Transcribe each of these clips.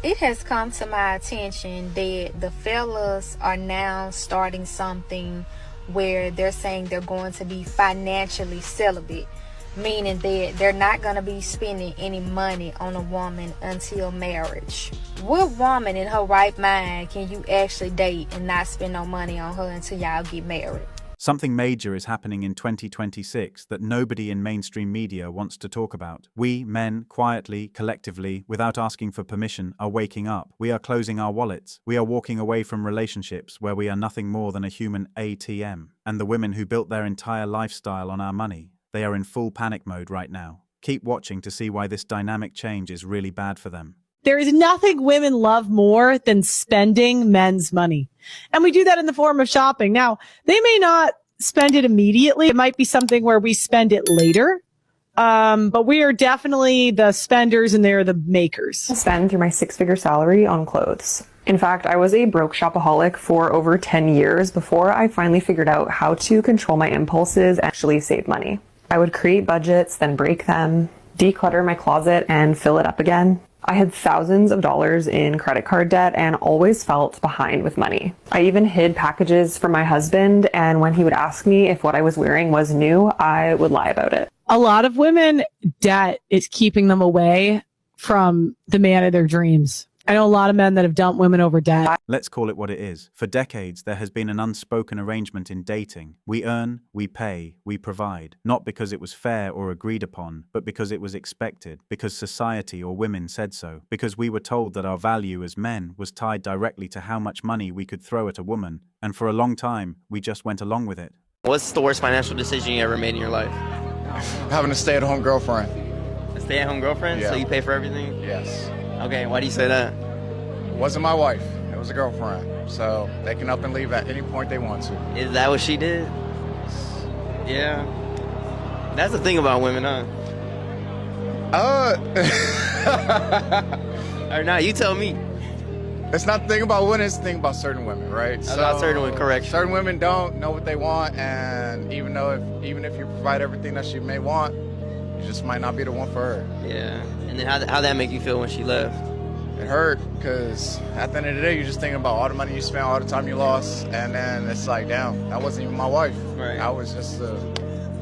It has come to my attention that the fellas are now starting something where they're saying they're going to be financially celibate, meaning that they're not going to be spending any money on a woman until marriage. What woman in her right mind can you actually date and not spend no money on her until y'all get married? Something major is happening in 2026 that nobody in mainstream media wants to talk about. We, men, quietly, collectively, without asking for permission, are waking up. We are closing our wallets. We are walking away from relationships where we are nothing more than a human ATM. And the women who built their entire lifestyle on our money, they are in full panic mode right now. Keep watching to see why this dynamic change is really bad for them. There is nothing women love more than spending men's money. And we do that in the form of shopping. Now, they may not spend it immediately. It might be something where we spend it later. But we are definitely the spenders and they're the makers. I spend through my 6-figure salary on clothes. In fact, I was a broke shopaholic for over 10 years before I finally figured out how to control my impulses and actually save money. I would create budgets, then break them, declutter my closet, and fill it up again. I had thousands of dollars in credit card debt and always felt behind with money. I even hid packages from my husband, and when he would ask me if what I was wearing was new, I would lie about it. A lot of women, debt is keeping them away from the man of their dreams. I know a lot of men that have dumped women over debt. Let's call it what it is. For decades, there has been an unspoken arrangement in dating. We earn, we pay, we provide. Not because it was fair or agreed upon, but because it was expected. Because society or women said so. Because we were told that our value as men was tied directly to how much money we could throw at a woman. And for a long time, we just went along with it. What's the worst financial decision you ever made in your life? Having a stay-at-home girlfriend. A stay-at-home girlfriend? Yeah. So you pay for everything? Yes. Okay, why do you say that? It wasn't my wife. It was a girlfriend. So they can up and leave at any point they want to. Is that what she did? Yeah. That's the thing about women, huh? Or not, you tell me. It's not the thing about women, it's the thing about certain women, right? About certain women, correct. Certain women don't know what they want, and even if you provide everything that she may want, you just might not be the one for her. Yeah. And then how'd that make you feel when she left? It hurt, because at the end of the day, you're just thinking about all the money you spent, all the time you lost, and then it's like, damn, that wasn't even my wife. Right. That was just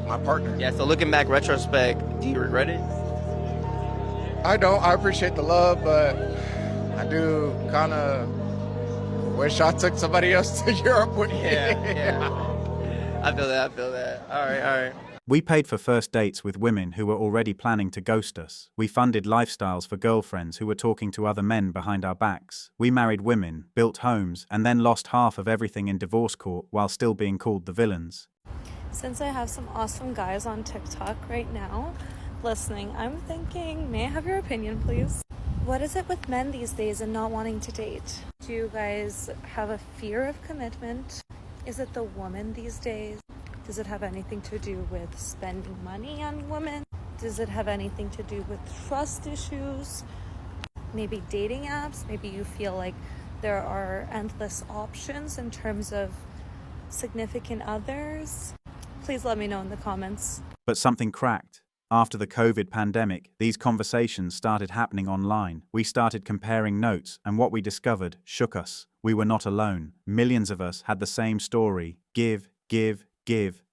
my partner. Yeah, so looking back, retrospect, do you regret it? I don't. I appreciate the love, but I do kind of wish I took somebody else to Europe with me. Yeah. I feel that. All right. We paid for first dates with women who were already planning to ghost us. We funded lifestyles for girlfriends who were talking to other men behind our backs. We married women, built homes, and then lost half of everything in divorce court while still being called the villains. Since I have some awesome guys on TikTok right now listening, I'm thinking, may I have your opinion, please? What is it with men these days and not wanting to date? Do you guys have a fear of commitment? Is it the woman these days? Does it have anything to do with spending money on women? Does it have anything to do with trust issues? Maybe dating apps? Maybe you feel like there are endless options in terms of significant others? Please let me know in the comments. But something cracked. After the COVID pandemic, these conversations started happening online. We started comparing notes, and what we discovered shook us. We were not alone. Millions of us had the same story. Give,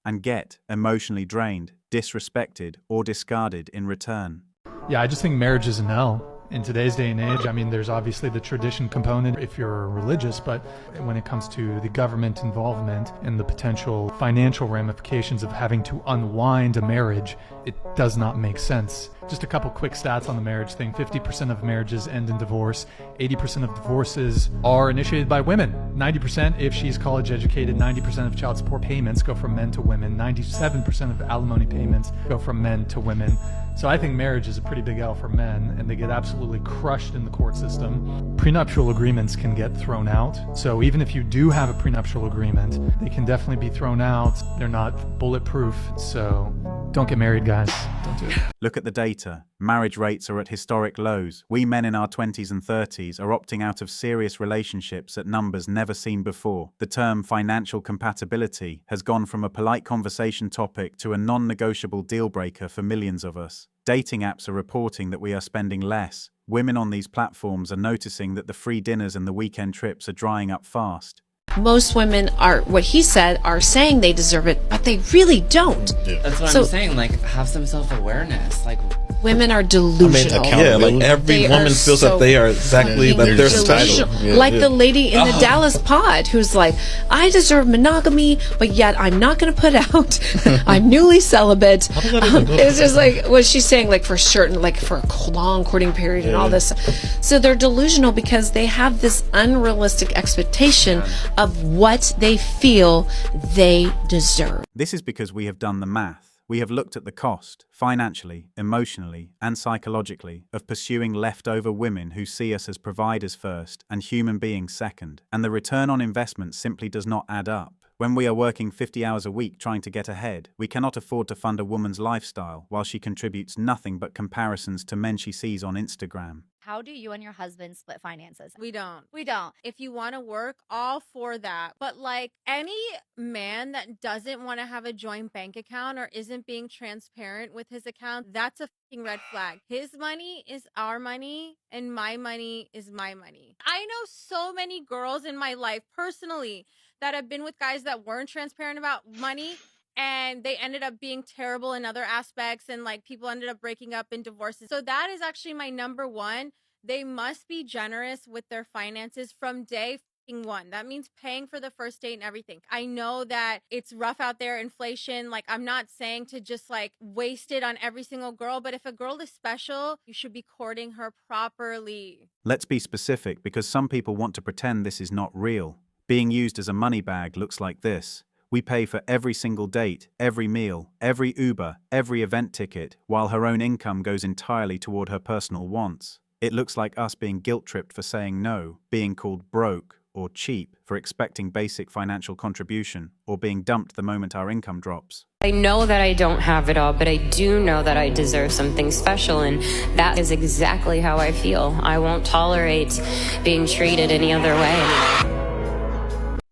and get emotionally drained, disrespected, or discarded in return. Yeah, I just think marriage is an L. In today's day and age, I mean, there's obviously the tradition component if you're religious, but when it comes to the government involvement and the potential financial ramifications of having to unwind a marriage, it does not make sense. Just a couple quick stats on the marriage thing. 50% of marriages end in divorce. 80% of divorces are initiated by women. 90% if she's college educated. 90% of child support payments go from men to women. 97% of alimony payments go from men to women. So I think marriage is a pretty big L for men, and they get absolutely crushed in the court system. Prenuptial agreements can get thrown out. So even if you do have a prenuptial agreement, they can definitely be thrown out. They're not bulletproof. So don't get married, guys. Don't do it. Look at the data. Marriage rates are at historic lows. We men in our 20s and 30s are opting out of serious relationships at numbers never seen before. The term financial compatibility has gone from a polite conversation topic to a non-negotiable deal breaker for millions of us. Dating apps are reporting that we are spending less, Women on these platforms are noticing that the free dinners and the weekend trips are drying up fast. Most women are, what he said, are saying they deserve it, but they really don't. That's what So- I'm saying. Like, have some self-awareness. Like, Women are delusional. Like every They woman are feels so that they are exactly that they're delusional. entitled. Like the lady in the Dallas pod who's like, I deserve monogamy, but yet I'm not going to put out. I'm newly celibate. It's just like what she's saying, like for certain, like for a long courting period and all this. So they're delusional because they have this unrealistic expectation of what they feel they deserve. This is because we have done the math. We have looked at the cost, financially, emotionally, and psychologically, of pursuing leftover women who see us as providers first and human beings second, and the return on investment simply does not add up. When we are working 50 hours a week trying to get ahead, we cannot afford to fund a woman's lifestyle while she contributes nothing but comparisons to men she sees on Instagram. How do you and your husband split finances? We don't. We don't. If you want to work, all for that. But like any man that doesn't want to have a joint bank account or isn't being transparent with his account, that's a fucking red flag. His money is our money and my money is my money. I know so many girls in my life personally that have been with guys that weren't transparent about money, and they ended up being terrible in other aspects, and like people ended up breaking up in divorces. So that is actually my number one. They must be generous with their finances from day one. That means paying for the first date and everything. I know that it's rough out there, inflation. Like, I'm not saying to just like waste it on every single girl, but if a girl is special, you should be courting her properly. Let's be specific, because some people want to pretend this is not real. Being used as a money bag looks like this. We pay for every single date, every meal, every Uber, every event ticket, while her own income goes entirely toward her personal wants. It looks like us being guilt-tripped for saying no, being called broke or cheap for expecting basic financial contribution, or being dumped the moment our income drops. I know that I don't have it all, but I do know that I deserve something special, and that is exactly how I feel. I won't tolerate being treated any other way.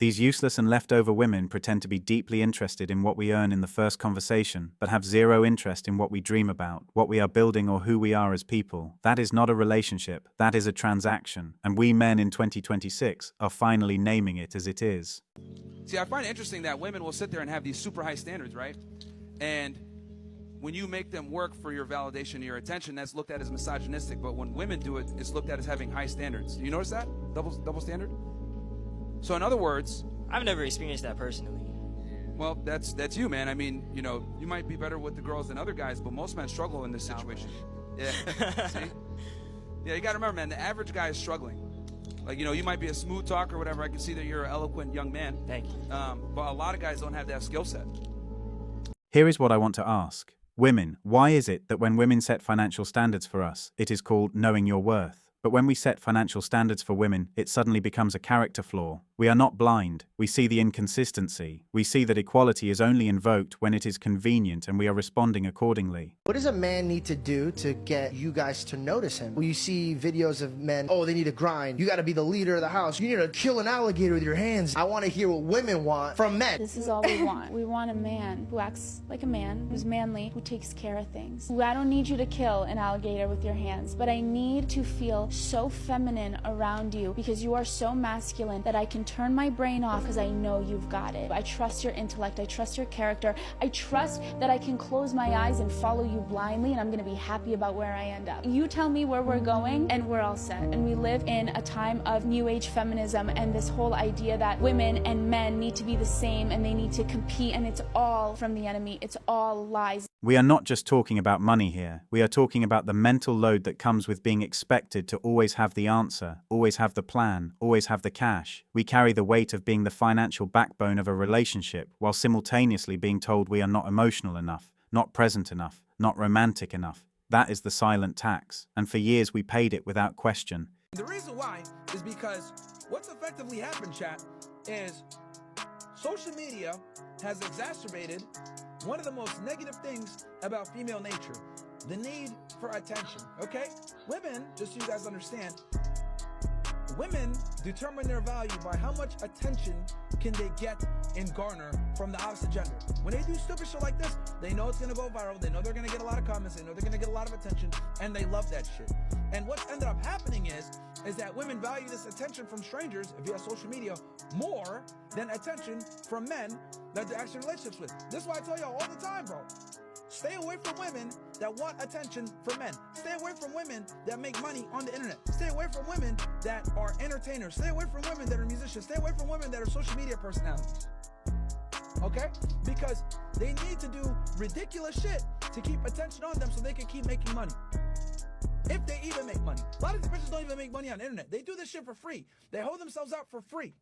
These useless and leftover women pretend to be deeply interested in what we earn in the first conversation, but have zero interest in what we dream about, what we are building, or who we are as people. That is not a relationship, that is a transaction, and we men in 2026 are finally naming it as it is. See, I find it interesting that women will sit there and have these super high standards, right? And when you make them work for your validation and your attention, that's looked at as misogynistic, but when women do it, it's looked at as having high standards. Do you notice that? Double standard? So in other words, I've never experienced that personally. Well, that's you, man. I mean, you know, you might be better with the girls than other guys, but most men struggle in this situation. Yeah. See? Yeah, you got to remember, man, the average guy is struggling. Like, you know, you might be a smooth talker or whatever. I can see that you're an eloquent young man. Thank you. But a lot of guys don't have that skill set. Here is what I want to ask. Women, why is it that when women set financial standards for us, it is called knowing your worth? But when we set financial standards for women, it suddenly becomes a character flaw. We are not blind. We see the inconsistency. We see that equality is only invoked when it is convenient, and we are responding accordingly. What does a man need to do to get you guys to notice him? When you see videos of men, oh, they need to grind. You got to be the leader of the house. You need to kill an alligator with your hands. I want to hear what women want from men. This is all we want. We want a man who acts like a man, who's manly, who takes care of things. I don't need you to kill an alligator with your hands, but I need to feel so feminine around you because you are so masculine that I can turn my brain off because I know you've got it. I trust your intellect. I trust your character. I trust that I can close my eyes and follow you blindly, and I'm going to be happy about where I end up. You tell me where we're going and we're all set. And we live in a time of new age feminism and this whole idea that women and men need to be the same and they need to compete, and it's all from the enemy. It's all lies. We are not just talking about money here. We are talking about the mental load that comes with being expected to always have the answer, always have the plan, always have the cash. We carry the weight of being the financial backbone of a relationship while simultaneously being told we are not emotional enough, not present enough, not romantic enough. That is the silent tax, and for years we paid it without question. The reason why is because what's effectively happened, chat, is social media has exacerbated one of the most negative things about female nature, the need for attention, okay? Women, just so you guys understand, women determine their value by how much attention can they get and garner from the opposite gender. When they do stupid shit like this, they know it's gonna go viral, they know they're gonna get a lot of comments, they know they're gonna get a lot of attention, and they love that shit. And what ended up happening is that women value this attention from strangers via social media more than attention from men that they're actually in relationships with. This is why I tell y'all all the time, bro. Stay away from women that want attention from men. Stay away from women that make money on the internet. Stay away from women that are entertainers. Stay away from women that are musicians. Stay away from women that are social media personalities. Okay? Because they need to do ridiculous shit to keep attention on them so they can keep making money. If they even make money. A lot of these bitches don't even make money on the internet. They do this shit for free. They hold themselves out for free.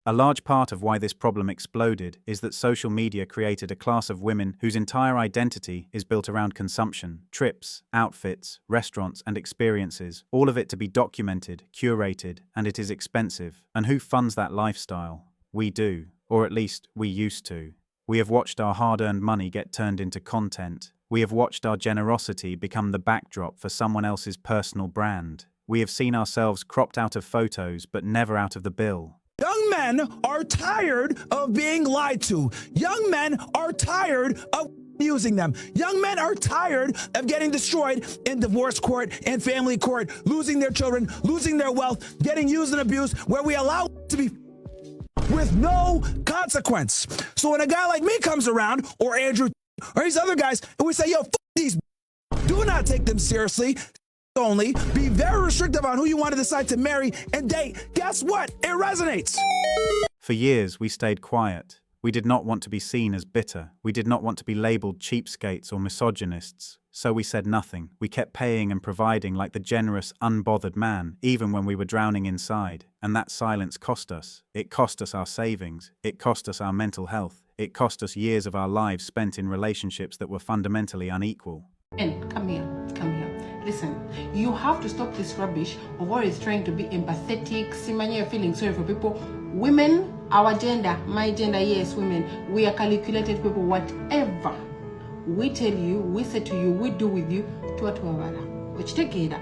A large part of why this problem exploded is that social media created a class of women whose entire identity is built around consumption, trips, outfits, restaurants, and experiences, all of it to be documented, curated, and it is expensive. And who funds that lifestyle? We do, or at least we used to. We have watched our hard-earned money get turned into content. We have watched our generosity become the backdrop for someone else's personal brand. We have seen ourselves cropped out of photos but never out of the bill. Young men are tired of being lied to. Young men are tired of using them. Young men are tired of getting destroyed in divorce court and family court, losing their children, losing their wealth, getting used and abused, where we allow to be with no consequence. So when a guy like me comes around, or Andrew, or these other guys, and we say, yo, these, do not take them seriously. Only be very restrictive on who you want to decide to marry and date. Guess what? It resonates. For years, we stayed quiet. We did not want to be seen as bitter. We did not want to be labeled cheapskates or misogynists. So we said nothing. We kept paying and providing like the generous, unbothered man, even when we were drowning inside. And that silence cost us. It cost us our savings. It cost us our mental health. It cost us years of our lives spent in relationships that were fundamentally unequal. And come here. Listen, you have to stop this rubbish of always trying to be empathetic, you're feeling sorry for people. Women, our gender, my gender, yes, women, we are calculated people, whatever we tell you, we say to you, we do with you, to what which take it.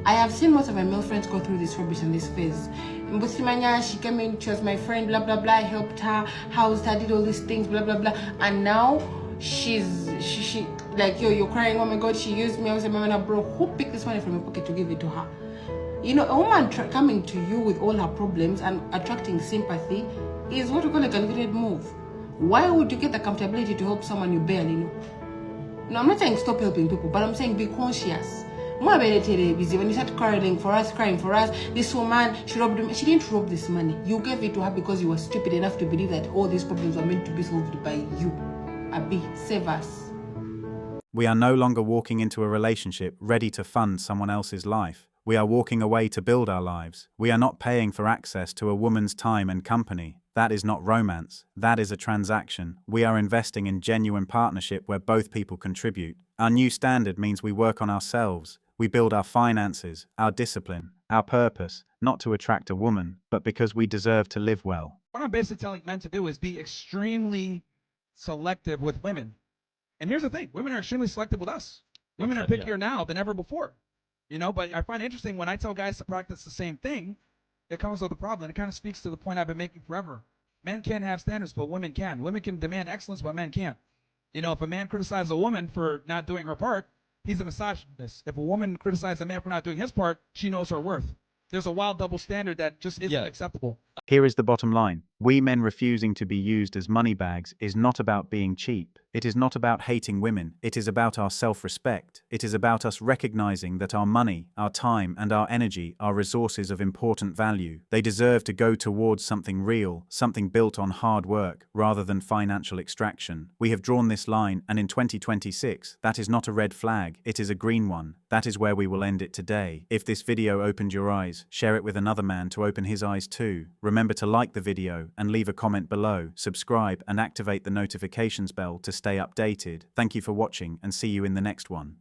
I have seen most of my male friends go through this rubbish and this phase. Mbusimanya, she came in, she was my friend, blah, blah, blah, I helped her, housed her, did all these things, blah, blah, blah. And now she like, yo, you're crying, oh my God, she used me. I was like, man, bro, who picked this money from your pocket to give it to her? You know, a woman coming to you with all her problems and attracting sympathy is what we call a calculated move. Why would you get the comfortability to help someone you barely know? No, I'm not saying stop helping people, but I'm saying be conscious. More busy when you start crying for us, this woman, she didn't rob this money. You gave it to her because you were stupid enough to believe that all these problems were meant to be solved by you. Abi, save us. We are no longer walking into a relationship ready to fund someone else's life. We are walking away to build our lives. We are not paying for access to a woman's time and company. That is not romance. That is a transaction. We are investing in genuine partnership where both people contribute. Our new standard means we work on ourselves. We build our finances, our discipline, our purpose, not to attract a woman, but because we deserve to live well. What I'm basically telling men to do is be extremely selective with women. And here's the thing, women are extremely selective with us. Women are pickier now than ever before. You know, but I find it interesting when I tell guys to practice the same thing, it comes with a problem. It kind of speaks to the point I've been making forever. Men can't have standards, but women can. Women can demand excellence, but men can't. You know, if a man criticizes a woman for not doing her part, he's a misogynist. If a woman criticizes a man for not doing his part, she knows her worth. There's a wild double standard that just isn't acceptable. Here is the bottom line. We men refusing to be used as money bags is not about being cheap. It is not about hating women. It is about our self-respect. It is about us recognizing that our money, our time, and our energy are resources of important value. They deserve to go towards something real, something built on hard work, rather than financial extraction. We have drawn this line, and in 2026, that is not a red flag, it is a green one. That is where we will end it today. If this video opened your eyes, share it with another man to open his eyes too. Remember to like the video and leave a comment below, subscribe and activate the notifications bell to stay updated. Thank you for watching and see you in the next one.